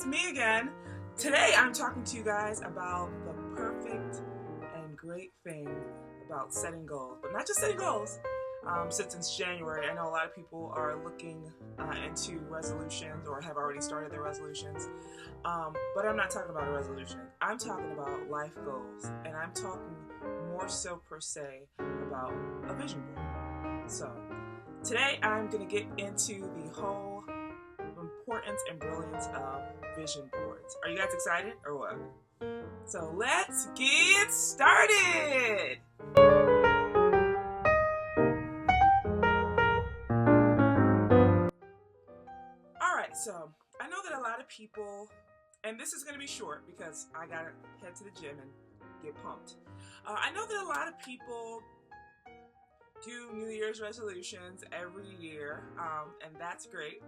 it's me again. Today I'm talking to you guys about the perfect and great thing about setting goals, but not just setting goals. Since it's January, I know a lot of people are looking into resolutions or have already started their resolutions, but I'm not talking about a resolution. I'm talking about life goals, and I'm talking more so per se about a vision board. So today I'm going to get into the whole importance and brilliance of vision boards. Are you guys excited or what? So let's get started! Alright, so I know that a lot of people, and this is going to be short because I got to head to the gym and get pumped. I know that a lot of people do New Year's resolutions every year, and that's great.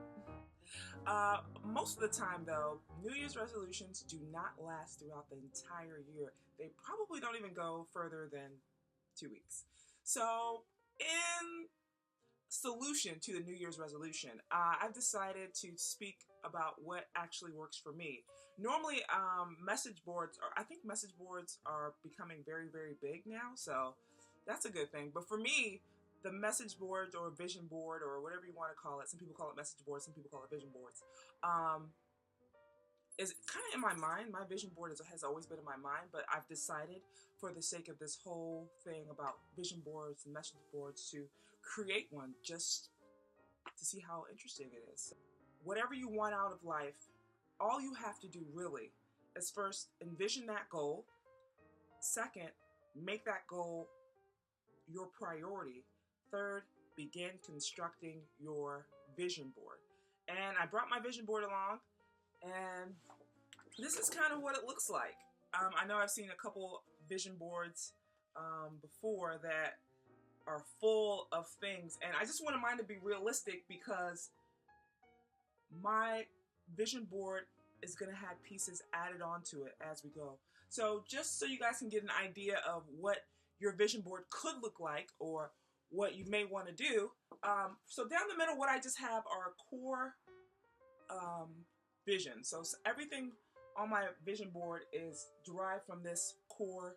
Most of the time though, New Year's resolutions do not last throughout the entire year. They probably don't even go further than 2 weeks. So in solution to the New Year's resolution, I've decided to speak about what actually works for me. Normally, message boards are becoming very, very big now, so that's a good thing. But for me, the message board or vision board or whatever you want to call it, some people call it message boards, some people call it vision boards, is kind of in my mind. My vision board has always been in my mind, but I've decided for the sake of this whole thing about vision boards and message boards to create one just to see how interesting it is. Whatever you want out of life, all you have to do really is first envision that goal. Second, make that goal your priority. Third, begin constructing your vision board. And I brought my vision board along, and this is kind of what it looks like. I know I've seen a couple vision boards before that are full of things, and I just wanted mine to be realistic because my vision board is going to have pieces added onto it as we go. So just so you guys can get an idea of what your vision board could look like or what you may want to do. So down the middle, what I just have are core vision. So everything on my vision board is derived from this core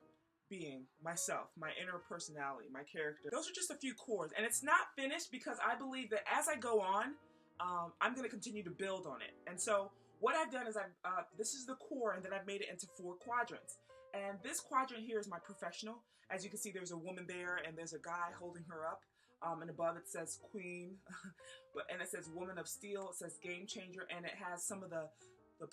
being, myself, my inner personality, my character. Those are just a few cores, and it's not finished because I believe that as I go on, I'm going to continue to build on it. And so what I've done is this is the core, and then I've made it into 4 quadrants. And this quadrant here is my professional. As you can see, there's a woman there, and there's a guy holding her up. And above it says Queen, and it says Woman of Steel. It says Game Changer, and it has some of the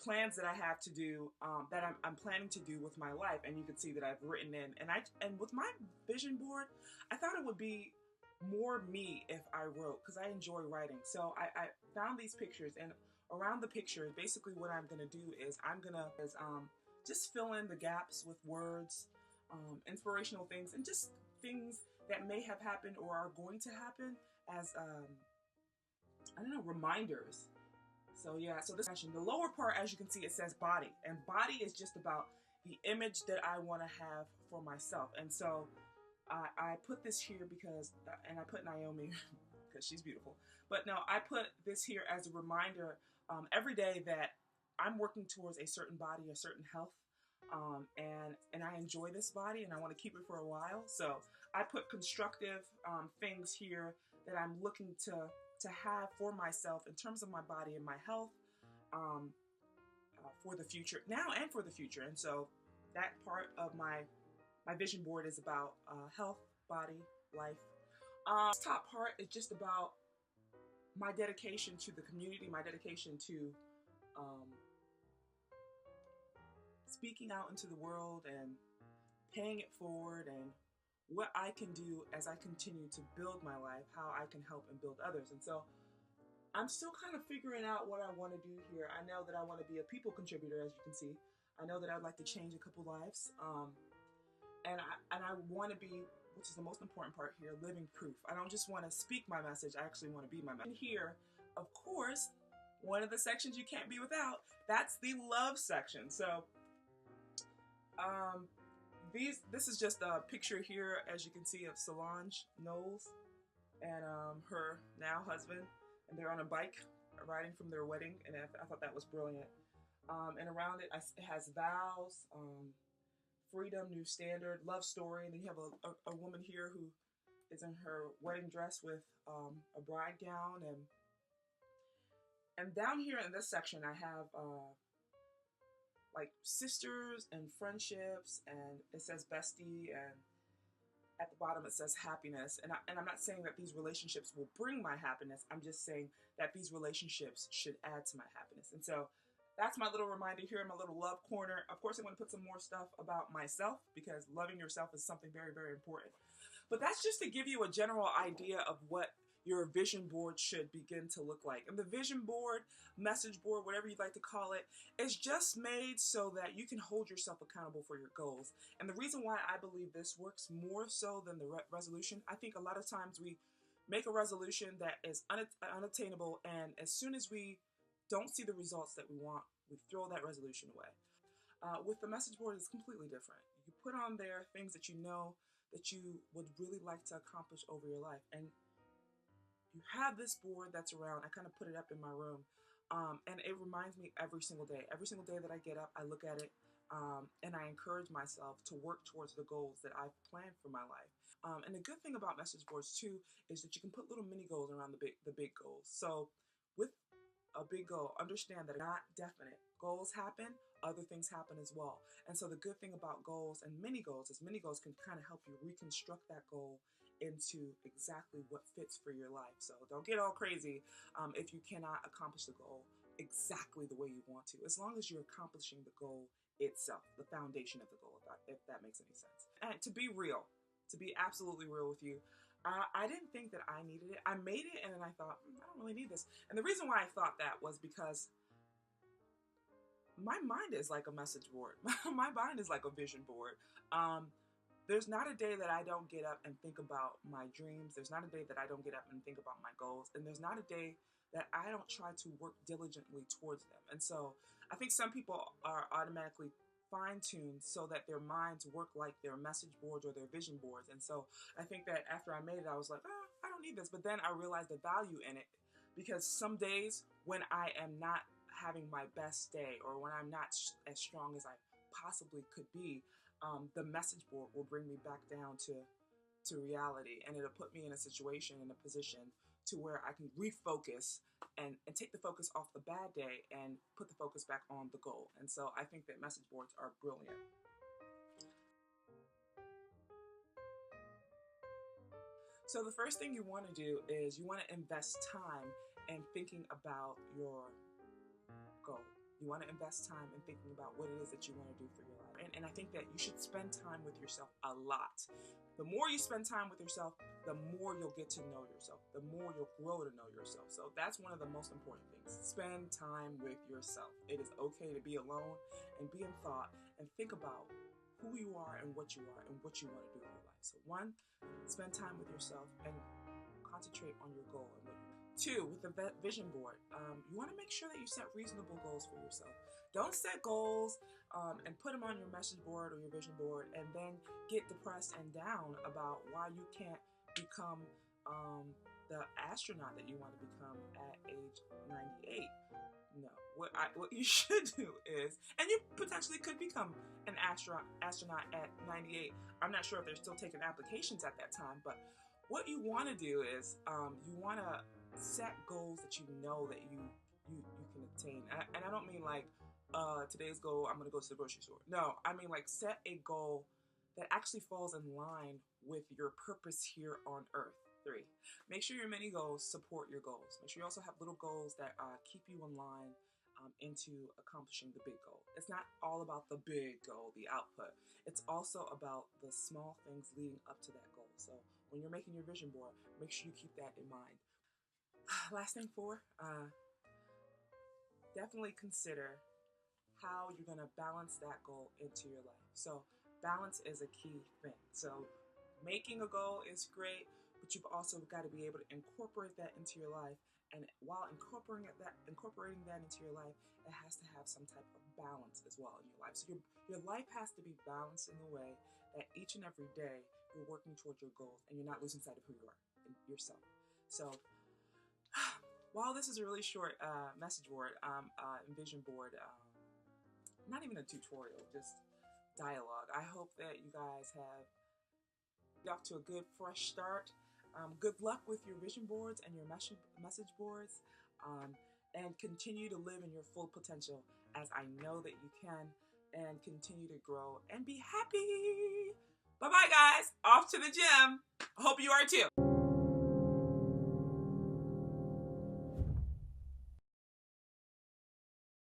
plans that I have to do, that I'm planning to do with my life. And you can see that I've written in. And with my vision board, I thought it would be more me if I wrote, because I enjoy writing. So I found these pictures, and around the picture, basically what I'm gonna do is I'm gonna just fill in the gaps with words, inspirational things, and just things that may have happened or are going to happen as I don't know, reminders. So yeah, so this section, the lower part, as you can see, it says body, and body is just about the image that I want to have for myself. And so I put this here because, and I put Naomi because she's beautiful, but no, I put this here as a reminder every day that I'm working towards a certain body, a certain health. And I enjoy this body, and I want to keep it for a while. So I put constructive things here that I'm looking to have for myself in terms of my body and my health, for the future, now and for the future. And so that part of my vision board is about health, body, life. This top part is just about my dedication to the community, my dedication to speaking out into the world and paying it forward, and what I can do as I continue to build my life, how I can help and build others. And so I'm still kind of figuring out what I want to do here. I know that I want to be a people contributor, as you can see. I know that I'd like to change a couple lives, and I want to be, which is the most important part here, living proof. I don't just want to speak my message, I actually want to be my message. And here, of course, one of the sections you can't be without, that's the love section. So this is just a picture here, as you can see, of Solange Knowles and her now husband, and they're on a bike riding from their wedding, and I thought that was brilliant. And around it, it has vows, freedom, new standard, love story. And then you have a woman here who is in her wedding dress with a bride gown. And down here in this section, I have like sisters and friendships, and it says bestie, and at the bottom it says happiness. And I'm not saying that these relationships will bring my happiness. I'm just saying that these relationships should add to my happiness. And so that's my little reminder here in my little love corner. Of course, I'm going to put some more stuff about myself, because loving yourself is something very, very important. But that's just to give you a general idea of what your vision board should begin to look like. And the vision board, message board, whatever you'd like to call it, is just made so that you can hold yourself accountable for your goals. And the reason why I believe this works more so than the resolution, I think a lot of times we make a resolution that is unattainable, and as soon as we don't see the results that we want, we throw that resolution away. With the message board, it's completely different. You put on there things that you know that you would really like to accomplish over your life. And you have this board that's around. I kind of put it up in my room. And it reminds me every single day. Every single day that I get up, I look at it, and I encourage myself to work towards the goals that I've planned for my life. And the good thing about message boards too is that you can put little mini goals around the big goals. So with a big goal, understand that not definite. Goals happen, other things happen as well. And so the good thing about goals and mini goals is mini goals can kind of help you reconstruct that goal into exactly what fits for your life. So don't get all crazy if you cannot accomplish the goal exactly the way you want to, as long as you're accomplishing the goal itself, the foundation of the goal, if that makes any sense. And to be real, to be absolutely real with you, I didn't think that I needed it. I made it, and then I thought, I don't really need this. And the reason why I thought that was because my mind is like a message board. My mind is like a vision board. There's not a day that I don't get up and think about my dreams. There's not a day that I don't get up and think about my goals. And there's not a day that I don't try to work diligently towards them. And so I think some people are automatically fine-tuned so that their minds work like their message boards or their vision boards. And so I think that after I made it, I was like, oh, I don't need this. But then I realized the value in it, because some days when I am not having my best day, or when I'm not as strong as I possibly could be, the message board will bring me back down to reality, and it'll put me in a situation, in a position to where I can refocus and take the focus off the bad day and put the focus back on the goal. And so I think that message boards are brilliant. So the first thing you want to do is you want to invest time in thinking about your goal. You want to invest time in thinking about what it is that you want to do for your life. And I think that you should spend time with yourself a lot. The more you spend time with yourself, the more you'll get to know yourself, the more you'll grow to know yourself. So that's one of the most important things. Spend time with yourself. It is okay to be alone and be in thought and think about who you are and what you want to do in your life. So one, spend time with yourself and concentrate on your goal and what you want. Two, with the vision board, you want to make sure that you set reasonable goals for yourself. Don't set goals and put them on your message board or your vision board and then get depressed and down about why you can't become the astronaut that you want to become at age 98. No, what you should do is, and you potentially could become an astronaut at 98. I'm not sure if they're still taking applications at that time, but what you want to do is you want to set goals that you know that you can attain. And I don't mean like today's goal, I'm going to go to the grocery store. No, I mean like set a goal that actually falls in line with your purpose here on earth. 3, make sure your mini goals support your goals. Make sure you also have little goals that keep you in line into accomplishing the big goal. It's not all about the big goal, the output. It's also about the small things leading up to that goal. So when you're making your vision board, make sure you keep that in mind. Last thing 4, definitely consider how you're going to balance that goal into your life. So balance is a key thing. So making a goal is great, but you've also got to be able to incorporate that into your life. And while incorporating that into your life, it has to have some type of balance as well in your life. So your life has to be balanced in the way that each and every day you're working towards your goals and you're not losing sight of who you are and yourself. So while this is a really short message board and vision board, not even a tutorial, just dialogue. I hope that you guys have got off to a good, fresh start. Good luck with your vision boards and your message boards, and continue to live in your full potential, as I know that you can, and continue to grow and be happy. Bye-bye, guys. Off to the gym. I hope you are too.